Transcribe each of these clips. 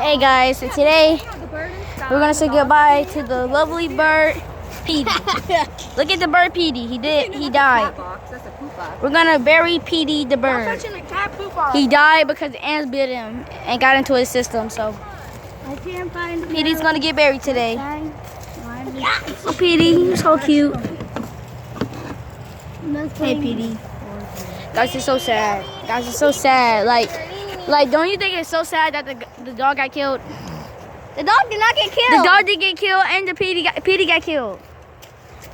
Hey guys, so today we're gonna say goodbye to the lovely bird, Petey. Look at the bird, Petey. He died. We're gonna bury Petey the bird. He died because the ants bit him and got into his system. So Petey's gonna get buried today. So Petey, you're so cute. Hey Petey. Guys, it's so sad. Guys, it's so sad. Like, don't you think it's so sad that the dog got killed? The dog did not get killed. The dog did get killed, and the Petey got killed.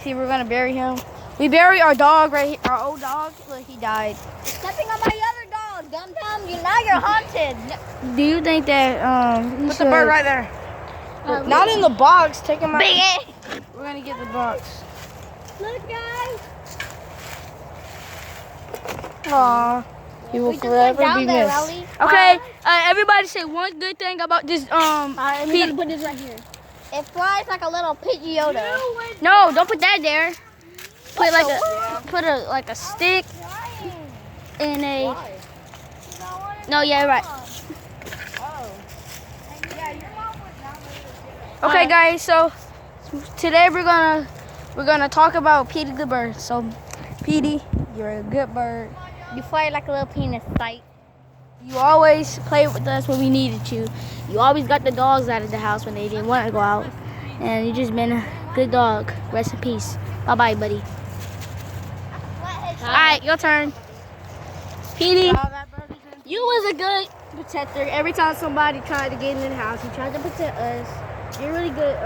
See, we're gonna bury him. We bury our dog right here, our old dog. Look, he died. Stepping on my other dog, dum-dum. Now you're haunted. Do you think that Put the bird right there. Not in the box. Take him out. We're gonna get the box. Look, guys. Aww. He will forever be missed. Okay, everybody say one good thing about this. I'm gonna put this right here. It flies like a little Pidgeotto. No, don't put that there. Put like a stick in a. No, yeah, right. Okay, guys. So today we're gonna talk about Petey the bird. So, Petey, you're a good bird. You fly like a little penis sight. You always played with us when we needed you. You always got the dogs out of the house when they didn't want to go out. And you just been a good dog. Rest in peace. Bye-bye, buddy. Alright, your turn. Petey, you was a good protector. Every time somebody tried to get in the house, you tried to protect us. You're really good,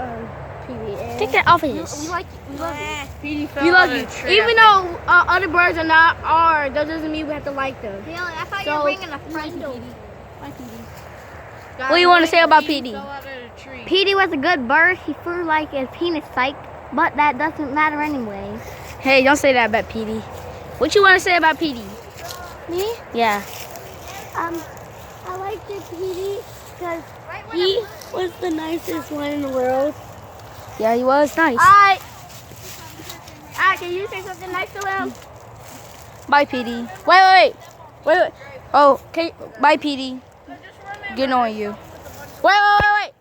Petey. Take that off of We his. like you. We love you. Petey fell We love out you. of the tree. Even though other birds are not ours, that doesn't mean we have to like them. Really? I thought you So, were bringing a friend over. What do you want to say about Petey? Fell out of the tree. Petey was a good bird. He flew like his penis sight, but that doesn't matter anyway. Hey, don't say that about Petey. What you want to say about Petey? Me? Yeah. I liked it, Petey, because he was the nicest one in the world. Yeah, he was nice. Alright, can you say something nice to him? Bye, Petey. Wait. Oh, okay. Bye, Petey. Good knowing you. Wait.